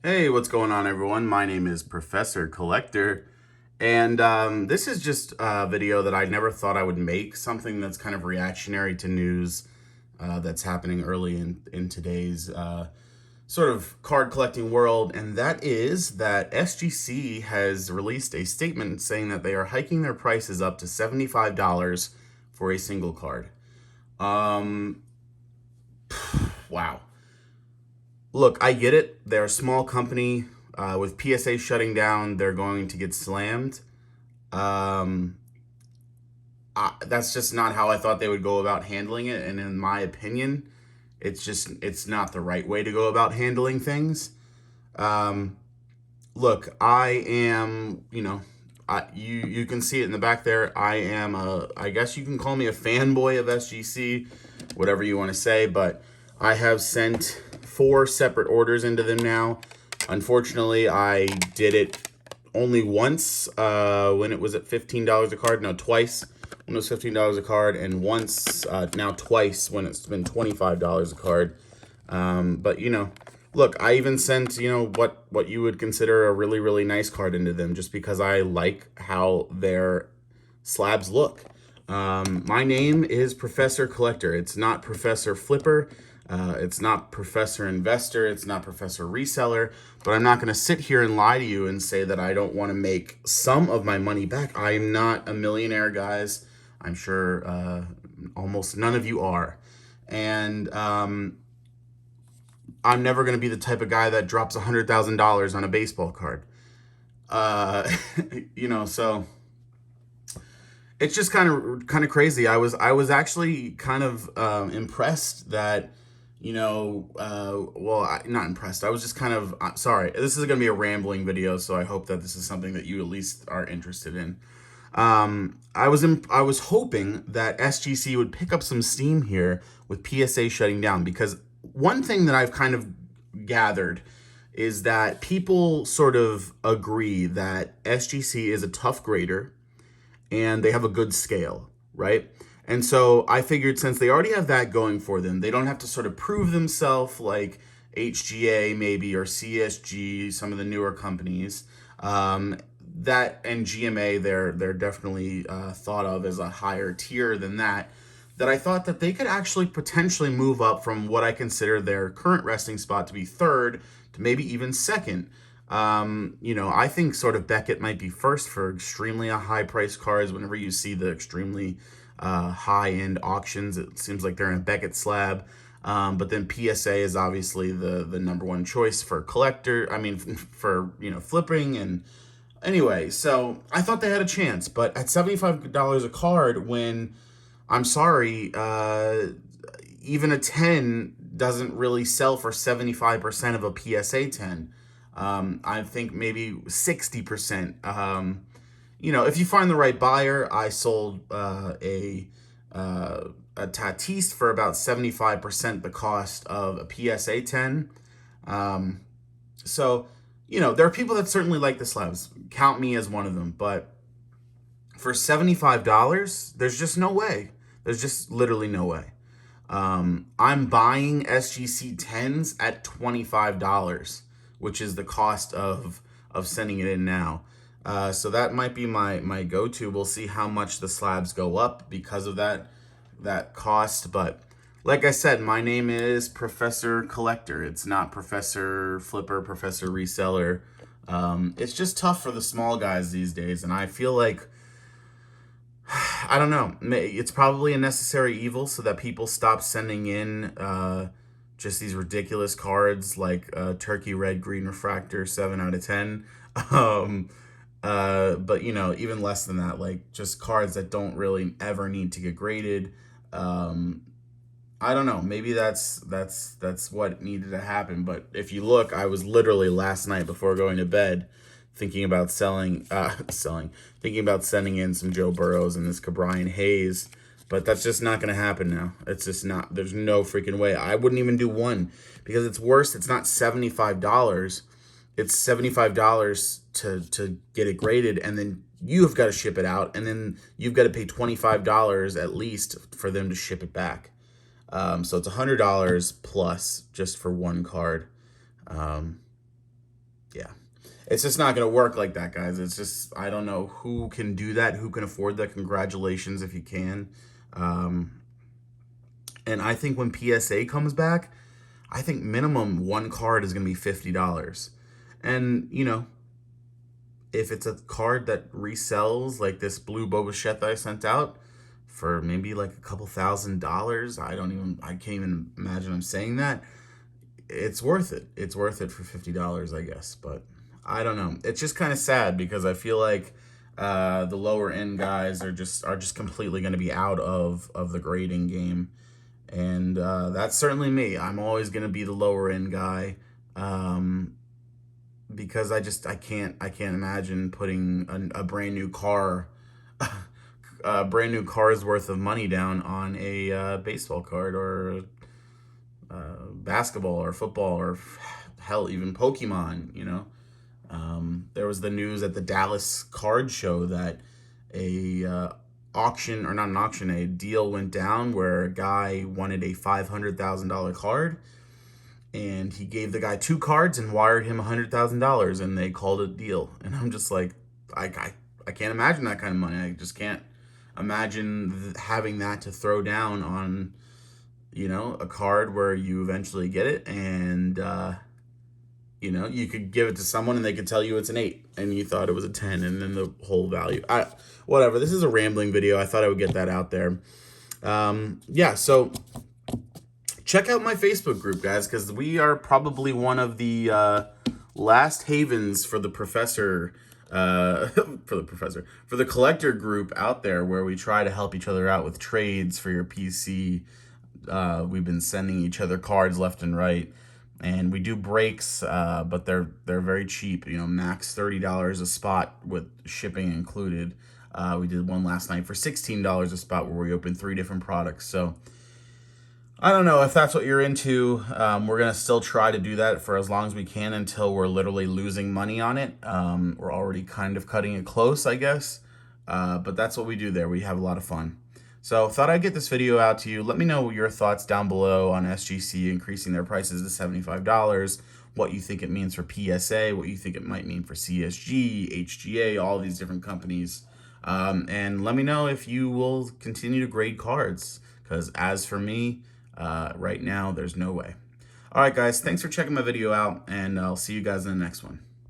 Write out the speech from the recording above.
Hey, what's going on, everyone? My name is Professor Collector, and this is just a video that I never thought I would make, something that's kind of reactionary to news that's happening early in today's sort of card collecting world, and that is that SGC has released a statement saying that they are hiking their prices up to $75 for a single card. Um, wow. Look, I get it. They're a small company. With PSA shutting down, they're going to get slammed. Um, that's just not how I thought they would go about handling it. And in my opinion, it's not the right way to go about handling things. Um, Look, I am, you can see it in the back there. I guess you can call me a fanboy of SGC, whatever you want to say, but I have sent 4 separate orders into them now. Unfortunately, I did it only once when it was at $15 a card. No, twice when it was $15 a card, and once now twice when it's been $25 a card. But look, I even sent what you would consider a really really nice card into them just because I like how their slabs look. My name is Professor Collector. It's not Professor Flipper. It's not Professor Investor. It's not Professor Reseller. But I'm not going to sit here and lie to you and say that I don't want to make some of my money back. I am not a millionaire, guys. I'm sure almost none of you are. And I'm never going to be the type of guy that drops $100,000 on a baseball card. Uh, so it's just kind of crazy. I was actually kind of impressed that not impressed. I was just kind of sorry. This is going to be a rambling video, so I hope that this is something that you at least are interested in. I was hoping that SGC would pick up some steam here with PSA shutting down, because one thing that I've kind of gathered is that people sort of agree that SGC is a tough grader and they have a good scale, right? And so I figured, since they already have that going for them, they don't have to sort of prove themselves like HGA maybe or CSG, some of the newer companies. That and GMA, they're definitely thought of as a higher tier than that. That I thought that they could actually potentially move up from what I consider their current resting spot to be third to maybe even second. I think sort of Beckett might be first for extremely high price cards. Whenever you see the extremely high end auctions, it seems like they're in a Beckett slab. But then PSA is obviously the number one choice for collector. I mean, for flipping. And anyway, so I thought they had a chance, but at $75 a card, when I'm sorry, even a 10 doesn't really sell for 75% of a PSA 10. I think maybe 60%. If you find the right buyer, I sold a Tatis for about 75% the cost of a PSA 10. So, there are people that certainly like the slabs. Count me as one of them. But for $75, there's just no way. There's just literally no way. I'm buying SGC 10s at $25, which is the cost of sending it in now. So that might be my go-to. We'll see how much the slabs go up because of that cost. But like I said, my name is Professor Collector. It's not Professor Flipper, Professor Reseller. It's just tough for the small guys these days, and I feel like, I don't know, it's probably a necessary evil so that people stop sending in just these ridiculous cards like Turkey Red Green Refractor 7 out of 10. But even less than that, like just cards that don't really ever need to get graded. I don't know. Maybe that's what needed to happen. But if you look, I was literally last night before going to bed thinking about thinking about sending in some Joe Burrows and this Cabrian Hayes. But that's just not going to happen now. It's just not. There's no freaking way. I wouldn't even do one, because it's worse. It's not $75. It's $75 to get it graded, and then you have got to ship it out, and then you've got to pay $25 at least for them to ship it back. So it's $100 plus just for one card. Yeah. It's just not going to work like that, guys. It's just, I don't know who can do that, who can afford that. Congratulations if you can. And I think when PSA comes back, I think minimum one card is going to be $50. And, you know, if it's a card that resells, like this blue Boba Fett that I sent out, for maybe like a couple $1,000, I can't even imagine I'm saying that. It's worth it. It's worth it for $50, I guess. But I don't know. It's just kind of sad because I feel like the lower end guys are just completely going to be out of the grading game, and that's certainly me. I'm always going to be the lower end guy, because I can't imagine putting a brand new car. A brand new car's worth of money down on a baseball card or basketball or football or hell, even Pokemon, you know. There was the news at the Dallas card show that a auction, or not an auction, a deal went down where a guy wanted a $500,000 card, and he gave the guy 2 cards and wired him $100,000, and they called it a deal. And I'm just like, I can't imagine that kind of money. I just can't imagine having that to throw down on, you know, a card where you eventually get it, and you know, you could give it to someone and they could tell you it's an 8 and you thought it was a 10, and then the whole value. Whatever. This is a rambling video. I thought I would get that out there. Yeah, so check out my Facebook group, guys, because we are probably one of the last havens for the professor, for the collector group out there, where we try to help each other out with trades for your PC. We've been sending each other cards left and right, and we do breaks, but they're very cheap. You know, max $30 a spot with shipping included. We did one last night for $16 a spot where we opened 3 different products. So I don't know if that's what you're into. We're gonna still try to do that for as long as we can until we're literally losing money on it. We're already kind of cutting it close, I guess. But that's what we do there. We have a lot of fun. So thought I'd get this video out to you. Let me know your thoughts down below on SGC increasing their prices to $75, what you think it means for PSA, what you think it might mean for CSG, HGA, all these different companies. And let me know if you will continue to grade cards, because as for me, right now, there's no way. All right, guys, thanks for checking my video out, and I'll see you guys in the next one.